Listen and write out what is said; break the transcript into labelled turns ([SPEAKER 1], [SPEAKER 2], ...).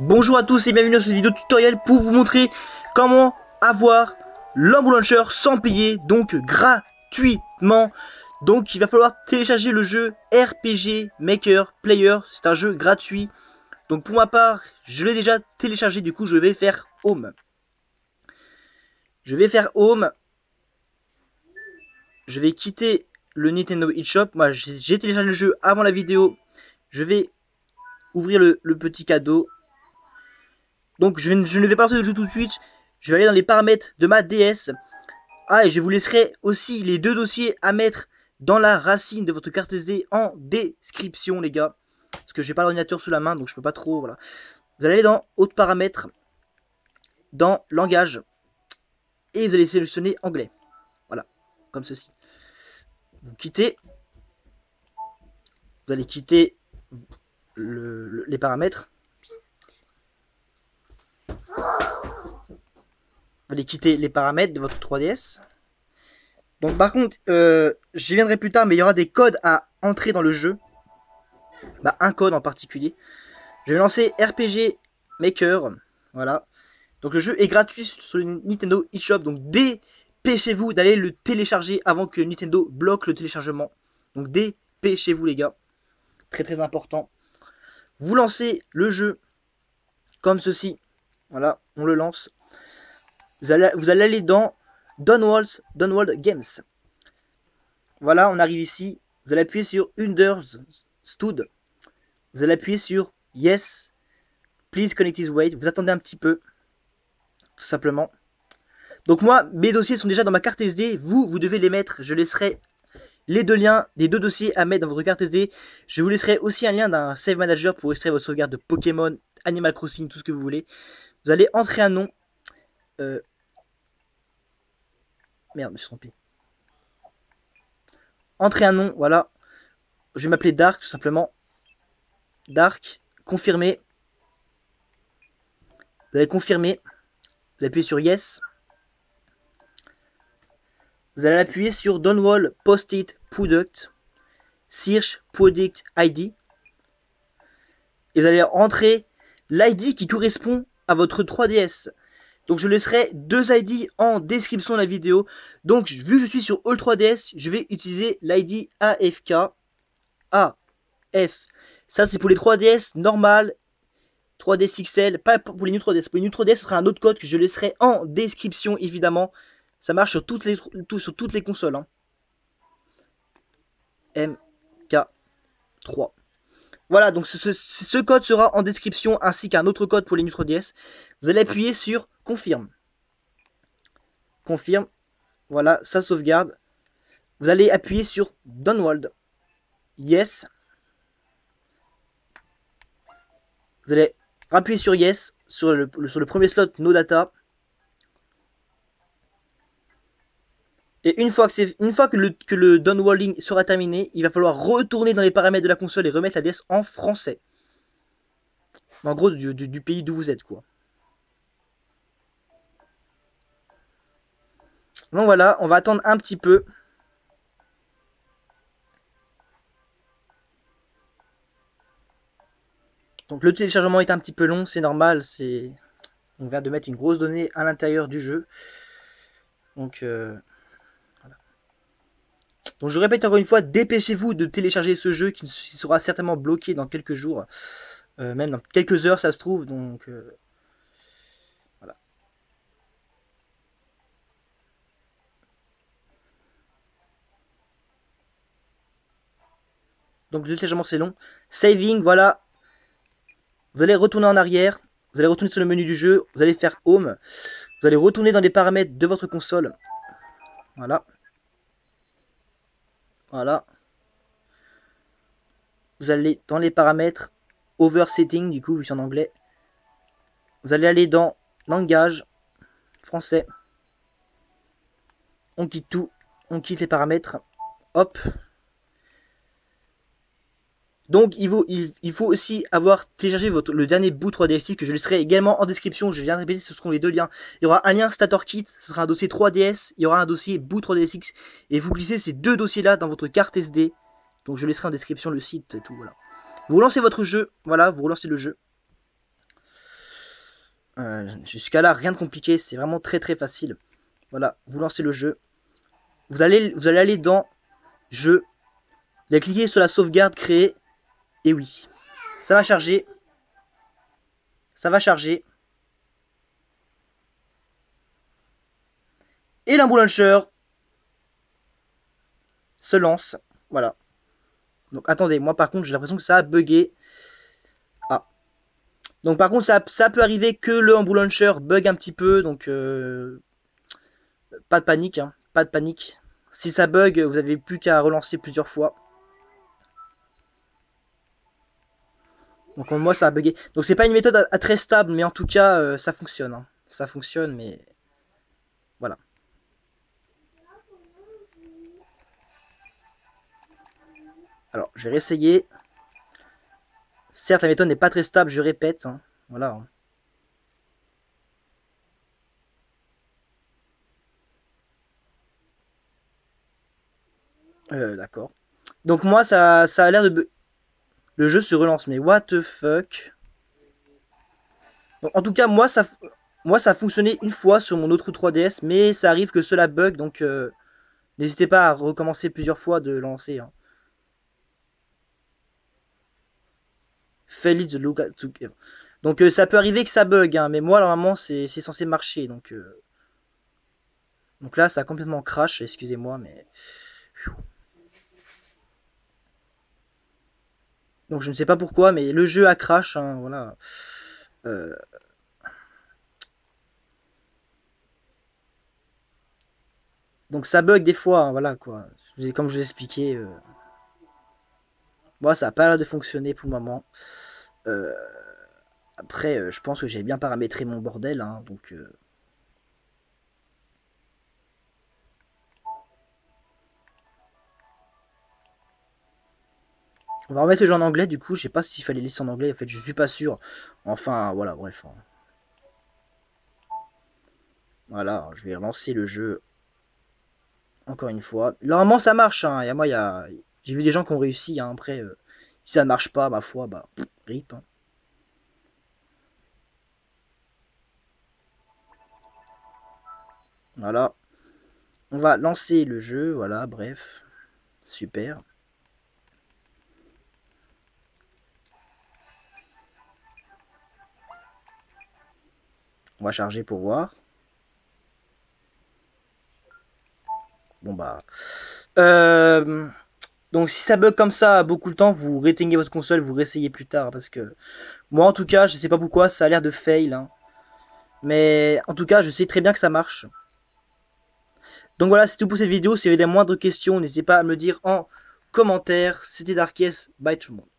[SPEAKER 1] Bonjour à tous et bienvenue dans cette vidéo tutoriel pour vous montrer comment avoir l'Humble Launcher sans payer, donc gratuitement. Donc il va falloir télécharger le jeu RPG Maker Player, c'est un jeu gratuit. Donc pour ma part, je l'ai déjà téléchargé, du coup je vais faire Home. Je vais quitter le Nintendo eShop. Moi j'ai téléchargé le jeu avant la vidéo. Je vais ouvrir le petit cadeau. Donc je ne vais pas lancer le jeu tout de suite. Je vais aller dans les paramètres de ma DS. Ah, et je vous laisserai aussi les deux dossiers à mettre dans la racine de votre carte SD en description, les gars. Parce que j'ai pas l'ordinateur sous la main, donc je peux pas trop, voilà. Vous allez aller dans Autres paramètres, dans Langage, et vous allez sélectionner Anglais. Voilà, comme ceci. Vous quittez. Vous allez quitter les paramètres. Vous allez quitter les paramètres de votre 3DS. Donc par contre, j'y viendrai plus tard, mais il y aura des codes à entrer dans le jeu. Bah, un code en particulier. Je vais lancer RPG Maker. Voilà. Donc le jeu est gratuit sur le Nintendo eShop. Donc dépêchez-vous d'aller le télécharger avant que Nintendo bloque le téléchargement. Donc dépêchez-vous les gars. Très très important. Vous lancez le jeu comme ceci. Voilà, on le lance. Vous allez aller dans Downworld Games. Voilà, on arrive ici. Vous allez appuyer sur Understood. Vous allez appuyer sur Yes. Please connect his wait. Vous attendez un petit peu. Tout simplement. Donc moi, mes dossiers sont déjà dans ma carte SD. Vous devez les mettre. Je laisserai les deux liens des deux dossiers à mettre dans votre carte SD. Je vous laisserai aussi un lien d'un Save Manager pour extraire vos sauvegardes de Pokémon, Animal Crossing, tout ce que vous voulez. Vous allez entrer un nom. Merde, je me suis trompé. Entrez un nom, voilà. Je vais m'appeler Dark, tout simplement. Dark, confirmer. Vous allez confirmer. Vous appuyez sur Yes. Vous allez appuyer sur Downwall Post-it Product. Search Product ID. Et vous allez entrer l'ID qui correspond à votre 3DS. Donc je laisserai deux ID en description de la vidéo. Donc vu que je suis sur All 3DS, je vais utiliser l'ID AFK. AF. Ça c'est pour les 3DS normal, 3DS XL, pas pour les New 3DS. Pour les New 3DS, ce sera un autre code que je laisserai en description évidemment. Ça marche sur toutes les consoles. Hein. MK3. Voilà, donc ce code sera en description ainsi qu'un autre code pour les New 3DS. Vous allez appuyer sur Confirme. Confirme. Voilà, ça sauvegarde. Vous allez appuyer sur Download. Yes. Vous allez appuyer sur Yes sur le premier slot No Data. Et une fois que le downwalling sera terminé, il va falloir retourner dans les paramètres de la console et remettre la DS en français. En gros, du pays d'où vous êtes, quoi. Donc voilà, on va attendre un petit peu. Donc le téléchargement est un petit peu long, c'est normal. On vient de mettre une grosse donnée à l'intérieur du jeu. Donc voilà. Donc je répète encore une fois, dépêchez-vous de télécharger ce jeu qui sera certainement bloqué dans quelques jours. Même dans quelques heures ça se trouve. Donc voilà. Donc le téléchargement c'est long. Saving, voilà. Vous allez retourner en arrière. Vous allez retourner sur le menu du jeu. Vous allez faire Home. Vous allez retourner dans les paramètres de votre console. Voilà. Voilà. Vous allez dans les paramètres Over Setting, du coup, vu que c'est en anglais. Vous allez aller dans Langage, français. On quitte tout. On quitte les paramètres. Hop. Donc il faut aussi avoir téléchargé le dernier bout 3DSi que je laisserai également en description. Je viens de répéter, ce seront les deux liens. Il y aura un lien StatorKit, ce sera un dossier 3DS, il y aura un dossier boot 3DSX. Et vous glissez ces deux dossiers là dans votre carte SD. Donc je laisserai en description le site et tout. Voilà. Vous relancez votre jeu, voilà, vous relancez le jeu. Jusqu'à là, rien de compliqué, c'est vraiment très très facile. Voilà, vous lancez le jeu. Vous allez aller dans jeu. Vous allez cliquer sur la sauvegarde créée. Et oui, ça va charger. Ça va charger. Et l'Umbo Launcher se lance. Voilà. Donc attendez, moi par contre j'ai l'impression que ça a bugué. Ah. Donc par contre ça peut arriver que le Umbo Launcher bug un petit peu. Donc pas de panique. Hein, pas de panique. Si ça bug, vous n'avez plus qu'à relancer plusieurs fois. Donc moi ça a bugué. Donc c'est pas une méthode à très stable, mais en tout cas ça fonctionne. Hein. Ça fonctionne, mais voilà. Alors je vais réessayer. Certes la méthode n'est pas très stable, je répète. Hein. Voilà. D'accord. Donc moi ça a l'air de... Le jeu se relance, mais what the fuck. Donc, en tout cas moi ça a fonctionné une fois sur mon autre 3DS, mais ça arrive que cela bug, donc n'hésitez pas à recommencer plusieurs fois de lancer. Hein. Fail it the look together. Donc ça peut arriver que ça bug, hein, mais moi normalement c'est censé marcher, donc là ça a complètement crash, excusez-moi, mais... Donc je ne sais pas pourquoi, mais le jeu a crash, hein, voilà. Donc ça bug des fois, hein, voilà quoi. Comme je vous ai expliqué. Bon, ça n'a pas l'air de fonctionner pour le moment. Après, je pense que j'ai bien paramétré mon bordel, hein, donc... On va remettre le jeu en anglais, du coup, je sais pas s'il fallait laisser en anglais, en fait, je suis pas sûr. Enfin, voilà, bref. Hein. Voilà, je vais relancer le jeu encore une fois. Normalement, ça marche, hein. Et moi, j'ai vu des gens qui ont réussi, hein. Après, si ça ne marche pas, ma foi, bah, rip. Hein. Voilà. On va lancer le jeu, voilà, bref. Super. On va charger pour voir. Bon bah... donc si ça bug comme ça beaucoup de temps, vous rééteignez votre console, vous réessayez plus tard. Parce que moi en tout cas, je sais pas pourquoi, ça a l'air de fail. Hein. Mais en tout cas, je sais très bien que ça marche. Donc voilà, c'est tout pour cette vidéo. Si vous avez des moindres questions, n'hésitez pas à me le dire en commentaire. C'était Darkest, bye tout le monde.